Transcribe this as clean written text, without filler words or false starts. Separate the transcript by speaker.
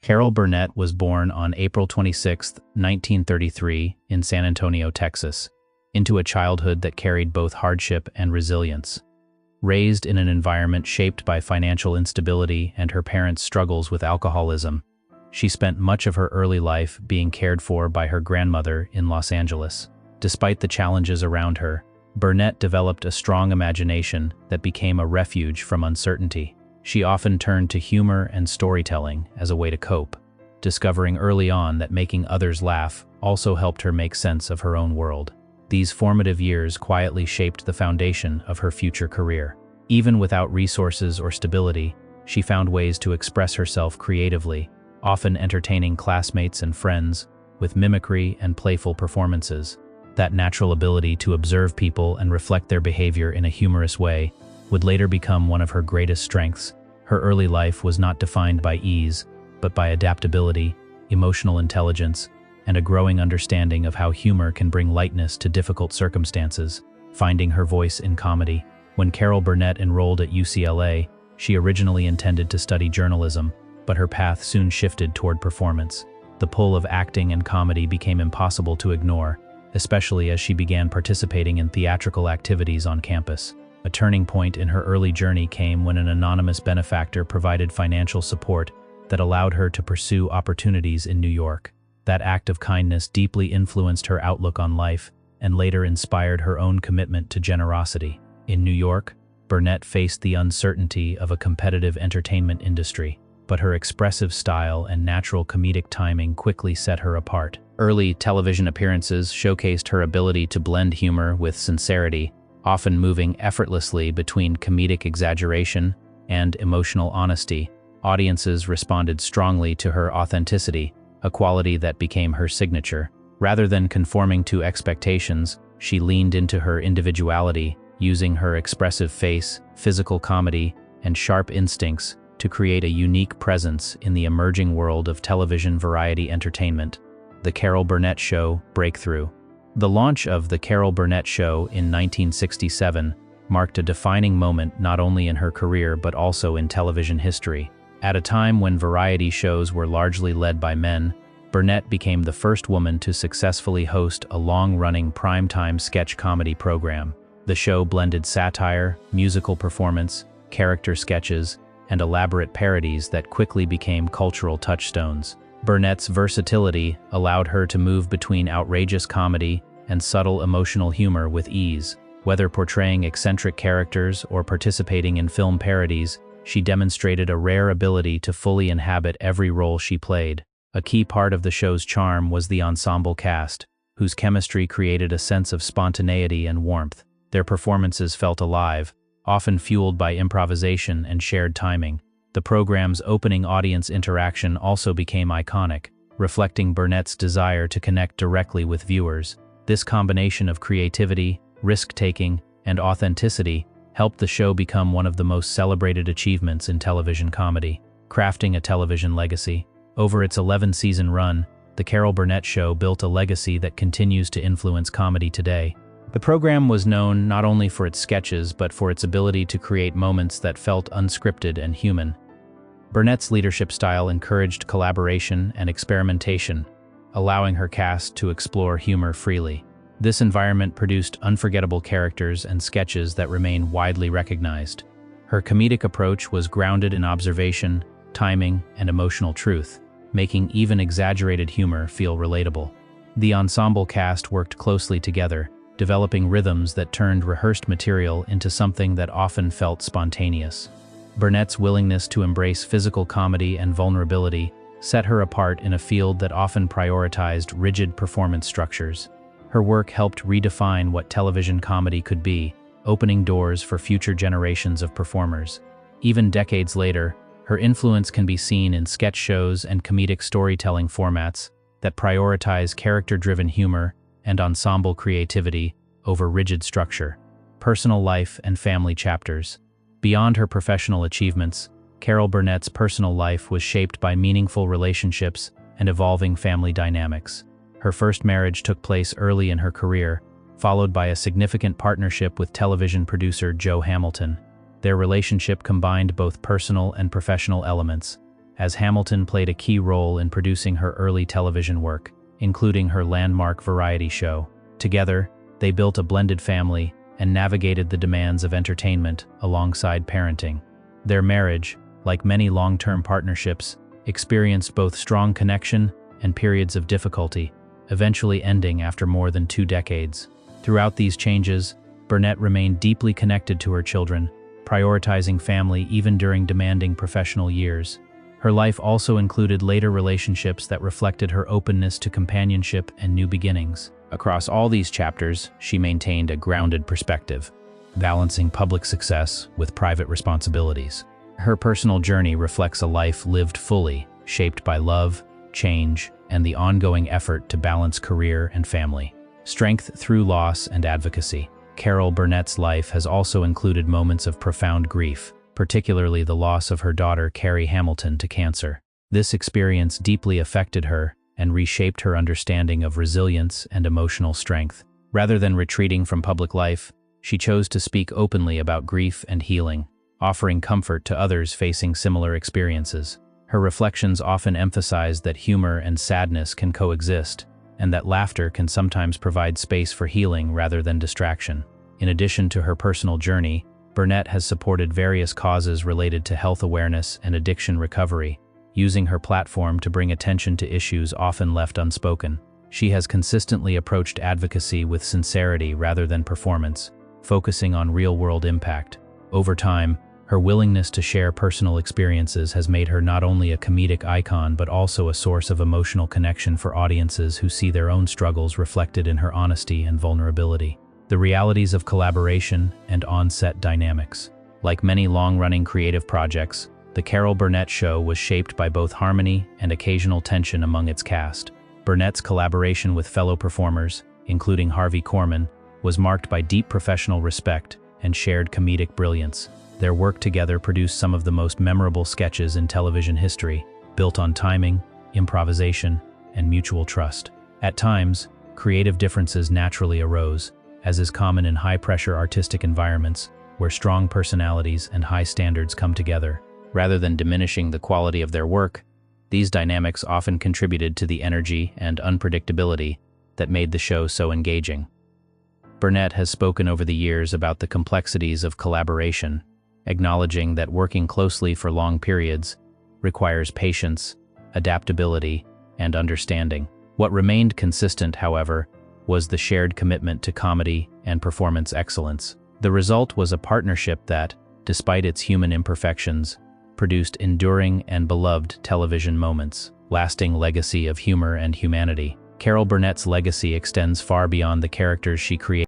Speaker 1: Carol Burnett was born on April 26, 1933, in San Antonio, Texas, into a childhood that carried both hardship and resilience. Raised in an environment shaped by financial instability and her parents' struggles with alcoholism, she spent much of her early life being cared for by her grandmother in Los Angeles. Despite the challenges around her, Burnett developed a strong imagination that became a refuge from uncertainty. She often turned to humor and storytelling as a way to cope, discovering early on that making others laugh also helped her make sense of her own world. These formative years quietly shaped the foundation of her future career. Even without resources or stability, she found ways to express herself creatively, often entertaining classmates and friends with mimicry and playful performances. That natural ability to observe people and reflect their behavior in a humorous way would later become one of her greatest strengths. Her early life was not defined by ease, but by adaptability, emotional intelligence, and a growing understanding of how humor can bring lightness to difficult circumstances. Finding her voice in comedy. When Carol Burnett enrolled at UCLA, she originally intended to study journalism, but her path soon shifted toward performance. The pull of acting and comedy became impossible to ignore, especially as she began participating in theatrical activities on campus. A turning point in her early journey came when an anonymous benefactor provided financial support that allowed her to pursue opportunities in New York. That act of kindness deeply influenced her outlook on life and later inspired her own commitment to generosity. In New York, Burnett faced the uncertainty of a competitive entertainment industry, but her expressive style and natural comedic timing quickly set her apart. Early television appearances showcased her ability to blend humor with sincerity, often moving effortlessly between comedic exaggeration and emotional honesty. Audiences responded strongly to her authenticity, a quality that became her signature. Rather than conforming to expectations, she leaned into her individuality, using her expressive face, physical comedy, and sharp instincts to create a unique presence in the emerging world of television variety entertainment. The Carol Burnett Show breakthrough. The launch of The Carol Burnett Show in 1967 marked a defining moment not only in her career but also in television history. At a time when variety shows were largely led by men, Burnett became the first woman to successfully host a long-running primetime sketch comedy program. The show blended satire, musical performance, character sketches, and elaborate parodies that quickly became cultural touchstones. Burnett's versatility allowed her to move between outrageous comedy and subtle emotional humor with ease. Whether portraying eccentric characters or participating in film parodies, she demonstrated a rare ability to fully inhabit every role she played. A key part of the show's charm was the ensemble cast, whose chemistry created a sense of spontaneity and warmth. Their performances felt alive, often fueled by improvisation and shared timing. The program's opening audience interaction also became iconic, reflecting Burnett's desire to connect directly with viewers. This combination of creativity, risk-taking, and authenticity helped the show become one of the most celebrated achievements in television comedy. Crafting a television legacy. Over its 11-season run, The Carol Burnett Show built a legacy that continues to influence comedy today. The program was known not only for its sketches but for its ability to create moments that felt unscripted and human. Burnett's leadership style encouraged collaboration and experimentation, allowing her cast to explore humor freely. This environment produced unforgettable characters and sketches that remain widely recognized. Her comedic approach was grounded in observation, timing, and emotional truth, making even exaggerated humor feel relatable. The ensemble cast worked closely together, developing rhythms that turned rehearsed material into something that often felt spontaneous. Burnett's willingness to embrace physical comedy and vulnerability set her apart in a field that often prioritized rigid performance structures. Her work helped redefine what television comedy could be, opening doors for future generations of performers. Even decades later, her influence can be seen in sketch shows and comedic storytelling formats that prioritize character-driven humor and ensemble creativity over rigid structure. Personal life and family chapters. Beyond her professional achievements, Carol Burnett's personal life was shaped by meaningful relationships and evolving family dynamics. Her first marriage took place early in her career, followed by a significant partnership with television producer Joe Hamilton. Their relationship combined both personal and professional elements, as Hamilton played a key role in producing her early television work, including her landmark variety show. Together, they built a blended family and navigated the demands of entertainment alongside parenting. Their marriage, like many long-term partnerships, experienced both strong connection and periods of difficulty, eventually ending after more than 2 decades. Throughout these changes, Burnett remained deeply connected to her children, prioritizing family even during demanding professional years. Her life also included later relationships that reflected her openness to companionship and new beginnings. Across all these chapters, she maintained a grounded perspective, balancing public success with private responsibilities. Her personal journey reflects a life lived fully, shaped by love, change, and the ongoing effort to balance career and family. Strength through loss and advocacy. Carol Burnett's life has also included moments of profound grief, particularly the loss of her daughter Carrie Hamilton to cancer. This experience deeply affected her and reshaped her understanding of resilience and emotional strength. Rather than retreating from public life, she chose to speak openly about grief and healing, offering comfort to others facing similar experiences. Her reflections often emphasized that humor and sadness can coexist, and that laughter can sometimes provide space for healing rather than distraction. In addition to her personal journey, Burnett has supported various causes related to health awareness and addiction recovery, using her platform to bring attention to issues often left unspoken. She has consistently approached advocacy with sincerity rather than performance, focusing on real-world impact. Over time, her willingness to share personal experiences has made her not only a comedic icon but also a source of emotional connection for audiences who see their own struggles reflected in her honesty and vulnerability. The realities of collaboration and on-set dynamics. Like many long-running creative projects, The Carol Burnett Show was shaped by both harmony and occasional tension among its cast. Burnett's collaboration with fellow performers, including Harvey Korman, was marked by deep professional respect and shared comedic brilliance. Their work together produced some of the most memorable sketches in television history, built on timing, improvisation, and mutual trust. At times, creative differences naturally arose, as is common in high-pressure artistic environments, where strong personalities and high standards come together. Rather than diminishing the quality of their work, these dynamics often contributed to the energy and unpredictability that made the show so engaging. Burnett has spoken over the years about the complexities of collaboration, acknowledging that working closely for long periods requires patience, adaptability, and understanding. What remained consistent, however, was the shared commitment to comedy and performance excellence. The result was a partnership that, despite its human imperfections, produced enduring and beloved television moments, lasting legacy of humor and humanity. Carol Burnett's legacy extends far beyond the characters she created.